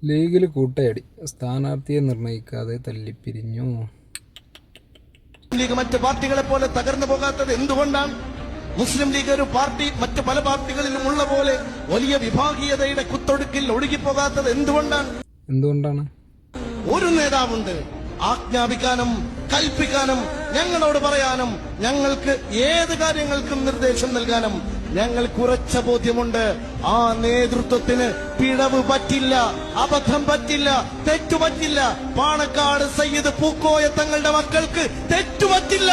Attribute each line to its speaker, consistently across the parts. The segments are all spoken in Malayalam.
Speaker 1: ലീഗിൽ കൂട്ടയടി, സ്ഥാനാർത്ഥിയെ നിർണയിക്കാതെ തല്ലിപ്പിരിഞ്ഞു.
Speaker 2: ലീഗ് മറ്റ് പാർട്ടികളെ പോലെ തകർന്നു പോകാത്തത് എന്തുകൊണ്ടാണ്? മുസ്ലിം ലീഗ് ഒരു പാർട്ടി മറ്റ് പല പാർട്ടികളിലും ഉള്ള പോലെ വലിയ വിഭാഗീയതയുടെ കുത്തൊടുക്കിൽ ഒഴുകിപ്പോകാത്തത് എന്തുകൊണ്ടാണ്? ഒരു നേതാവുണ്ട് ആജ്ഞാപിക്കാനും കൽപ്പിക്കാനും ഞങ്ങളോട് പറയാനും ഞങ്ങൾക്ക് ഏത് കാര്യങ്ങൾക്കും നിർദ്ദേശം നൽകാനും ഞങ്ങൾക്ക് ഉറച്ച ബോധ്യമുണ്ട്. ആ നേതൃത്വത്തിന് പിഴവ് പറ്റില്ല, അബദ്ധം പറ്റില്ല, തെറ്റുപറ്റില്ല. പാണക്കാട് സയ്യിദ് പൂക്കോയ തങ്ങളുടെ മക്കൾക്ക് തെറ്റുപറ്റില്ല.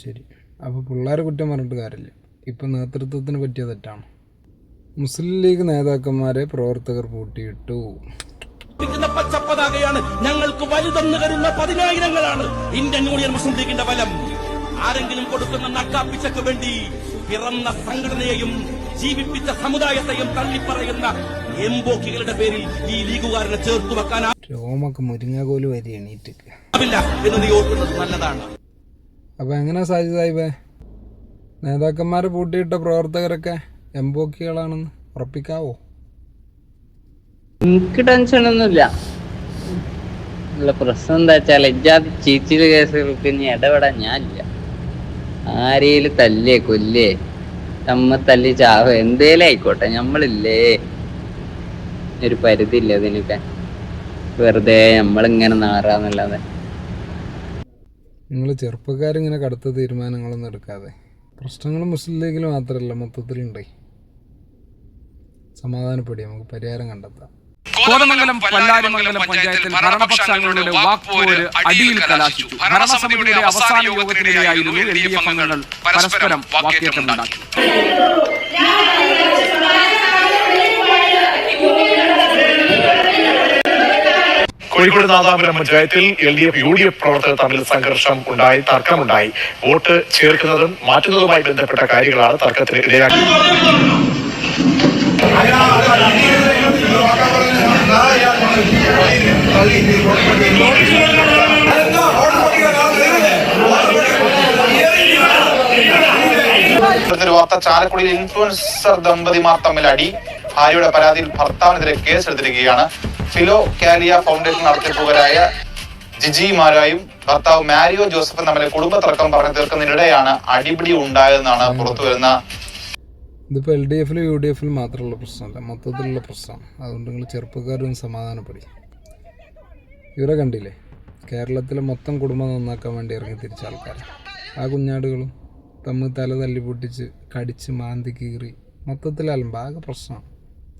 Speaker 1: ശരി, അപ്പൊ പിള്ളേരെ കുറ്റം പറഞ്ഞിട്ട് കാര്യമില്ല. ഇപ്പൊ നേതൃത്വത്തിന് പറ്റിയ തെറ്റാണ്. മുസ്ലിം ലീഗ് നേതാക്കന്മാരെ പ്രവർത്തകർ പൂട്ടിയിട്ടു.
Speaker 3: പച്ചപ്പതാകയാണ് ഞങ്ങൾക്ക് വലുതെന്ന് കരുതുന്ന 10,000-ങ്ങളാണ് ഇന്ത്യൻ യൂണിയൻ മുസ്ലിം ലീഗിന്റെ ബലം. ആരെങ്കിലും കൊടുക്കുന്ന നക്കാപ്പിച്ചക്ക് വേണ്ടി പിറന്ന സംഘടനയെയും ജീവിപ്പിച്ച സമുദായത്തെയും തള്ളിപ്പറയുന്ന എംബോക്കികളുടെ പേരിൽ ഈ ലീഗുകാരനെ ചേർത്തു വെക്കാൻ
Speaker 1: രോമൊക്കെ മുരിങ്ങാകോല് വരി എണീറ്റില്ല
Speaker 3: എന്ന് നീ ഓർക്കുന്നത് നല്ലതാണ്.
Speaker 1: അപ്പൊ എങ്ങനെ സാജിദായിബേ, നേതാക്കന്മാരെ പൂട്ടിയിട്ട പ്രവർത്തകരൊക്കെ എംബോക്കികളാണെന്ന് ഉറപ്പിക്കാവോ?
Speaker 4: എനിക്ക് ടെൻഷനൊന്നുമില്ല. ഉള്ള പ്രശ്നം എന്താ വെച്ചാൽ ഇജാതി ചീച്ചില് കേസുകൾക്ക് ഇനി ഇടപെടാൻ ഞാനില്ല. ആരെയും തല്ലേ കൊല്ലേ നമ്മ തല്ലി ചാവ എന്തേലും ആയിക്കോട്ടെ, നമ്മളില്ലേ ഒരു പരിധി ഇല്ല അതിനൊക്കെ. വെറുതെ നമ്മളിങ്ങനെ നാറാന്നല്ലാതെ.
Speaker 1: നിങ്ങൾ ചെറുപ്പക്കാരിങ്ങനെ കടുത്ത തീരുമാനങ്ങളൊന്നും എടുക്കാതെ. പ്രശ്നങ്ങൾ മുസ്ലിം ലീഗിൽ മാത്രമല്ല, മൊത്തത്തിലുണ്ടായി. സമാധാനപ്പെടി, നമുക്ക് പരിഹാരം കണ്ടെത്താം.
Speaker 5: കോതമംഗലം പല്ലാരിമംഗലം പഞ്ചായത്തിൽ ഭരണപക്ഷങ്ങളുടെ വാക്പോര് അടിയിൽ കലാശിച്ചു. ഭരണസമിതിയുടെ അവസാന യോഗത്തിനിടെയായിരുന്നു LDF അംഗങ്ങൾ പരസ്പരം വാക്കേറ്റമുണ്ടാക്കി.
Speaker 6: കോഴിക്കോട് നാദാപുരം പഞ്ചായത്തിൽ LDF UDF പ്രവർത്തകർ തമ്മിൽ തർക്കമുണ്ടായി. വോട്ട് ചേർക്കുന്നതും മാറ്റുന്നതുമായി ബന്ധപ്പെട്ട കാര്യങ്ങളാണ് തർക്കത്തിന് ഇടയാക്കിയത്.
Speaker 7: വാർത്ത ചാലക്കുടിയിൽ ഇൻഫ്ലുവൻസർ ദമ്പതിമാർ തമ്മിൽ അടി. ഭാര്യയുടെ പരാതിയിൽ ഭർത്താവിനെതിരെ കേസെടുത്തിരിക്കുകയാണ്. ഫിലോ കാലിയ ഫൗണ്ടേഷൻ നടത്തിപ്പുകാരായ ജിജി മാരായും ഭർത്താവ് മാരിയോ ജോസഫും തമ്മിലെ കുടുംബ തർക്കം പറഞ്ഞു തീർക്കുന്നതിനിടെയാണ് അടിപിടി ഉണ്ടായതെന്നാണ് പുറത്തുവരുന്ന.
Speaker 1: ഇതിപ്പോൾ LDFലും UDFലും മാത്രമുള്ള പ്രശ്നമല്ല, മൊത്തത്തിലുള്ള പ്രശ്നമാണ്. അതുകൊണ്ട് നിങ്ങൾ ചെറുപ്പക്കാരൊന്നും സമാധാനപ്പെടി. ഇവരെ കണ്ടില്ലേ, കേരളത്തിലെ മൊത്തം കുടുംബം നന്നാക്കാൻ വേണ്ടി ഇറങ്ങി തിരിച്ച ആൾക്കാർ. ആ കുഞ്ഞാടുകളും തമ്മിൽ തല തല്ലി പൊട്ടിച്ച് കടിച്ച് മാന്തി കീറി മൊത്തത്തിൽ ആകെ പ്രശ്നമാണ്.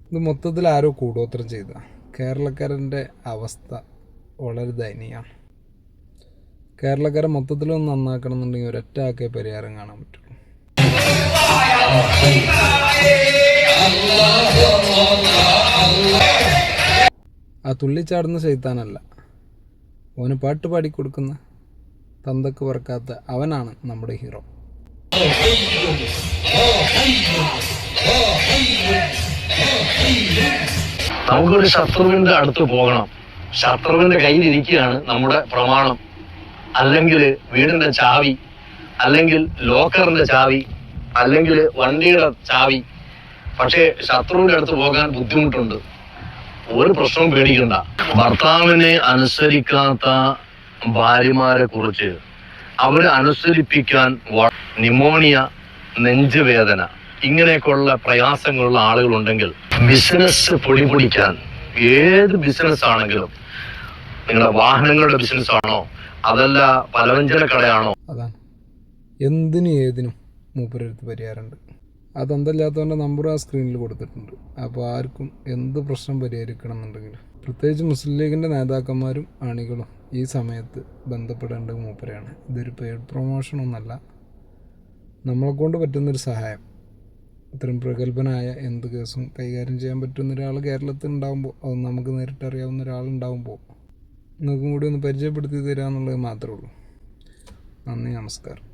Speaker 1: ഇത് മൊത്തത്തിൽ ആരോ കൂടോത്രം ചെയ്ത കേരളക്കാരൻ്റെ അവസ്ഥ വളരെ ദയനീയമാണ്. കേരളക്കാരെ മൊത്തത്തിലൊന്ന് നന്നാക്കണം എന്നുണ്ടെങ്കിൽ ഒരൊറ്റ ആക്കേ പരിഹാരം കാണാൻ പറ്റുള്ളൂ. ആ തുള്ളിച്ചാടുന്ന ശൈത്താനല്ല, ഓന് പാട്ട് പാടിക്കൊടുക്കുന്ന തന്തക്ക് പറക്കാത്ത അവനാണ് നമ്മുടെ ഹീറോ.
Speaker 6: നമുക്കൊരു ശത്രുവിന്റെ അടുത്ത് പോകണം. ശത്രുവിന്റെ കയ്യിലിരിക്കുകയാണ് നമ്മുടെ പ്രമാണം, അല്ലെങ്കിൽ വീടിന്റെ ചാവി, അല്ലെങ്കിൽ ലോക്കറിന്റെ ചാവി, അല്ലെങ്കിൽ വണ്ടിയുടെ ചാവി. പക്ഷേ ശത്രുവിന്റെ അടുത്ത് പോകാൻ ബുദ്ധിമുട്ടുണ്ട്. ഒരു പ്രശ്നവും പേടിക്കണ്ട. ഭർത്താവിനെ അനുസരിക്കാത്ത ഭാര്യമാരെ കുറിച്ച് അവരെ അനുസരിപ്പിക്കാൻ ന്യൂമോണിയ, നെഞ്ചുവേദന, ഇങ്ങനെയൊക്കെയുള്ള പ്രയാസങ്ങളുള്ള ആളുകളുണ്ടെങ്കിൽ ബിസിനസ് പൊടിപൊടിക്കാൻ, ഏത് ബിസിനസ് ആണെങ്കിലും, നിങ്ങളുടെ വാഹനങ്ങളുടെ ബിസിനസ് ആണോ അതല്ല പലവ്യഞ്ജന കടയാണോ,
Speaker 1: അതാണ് എന്തിനും ഏതിനും മൂപ്പരെടുത്ത് പരിഹാരമുണ്ട്. അതെന്തല്ലാത്തവൻ്റെ നമ്പർ ആ സ്ക്രീനിൽ കൊടുത്തിട്ടുണ്ട്. അപ്പോൾ ആർക്കും എന്ത് പ്രശ്നം പരിഹരിക്കണം എന്നുണ്ടെങ്കിലും, പ്രത്യേകിച്ച് മുസ്ലിം ലീഗിൻ്റെ നേതാക്കന്മാരും അണികളും ഈ സമയത്ത് ബന്ധപ്പെടേണ്ടത് മൂപ്പരെയാണ്. ഇതൊരു പെയ്ഡ് പ്രൊമോഷനൊന്നല്ല, നമ്മളെക്കൊണ്ട് പറ്റുന്നൊരു സഹായം. ഇത്രയും പ്രഗത്ഭനായ എന്ത് കേസും കൈകാര്യം ചെയ്യാൻ പറ്റുന്ന ഒരാൾ കേരളത്തിൽ ഉണ്ടാകുമ്പോൾ, അത് നമുക്ക് നേരിട്ടറിയാവുന്ന ഒരാളുണ്ടാകുമ്പോൾ നിങ്ങൾക്കും കൂടി ഒന്ന് പരിചയപ്പെടുത്തി തരിക എന്നുള്ളത് മാത്രമേ ഉള്ളൂ. നന്ദി, നമസ്കാരം.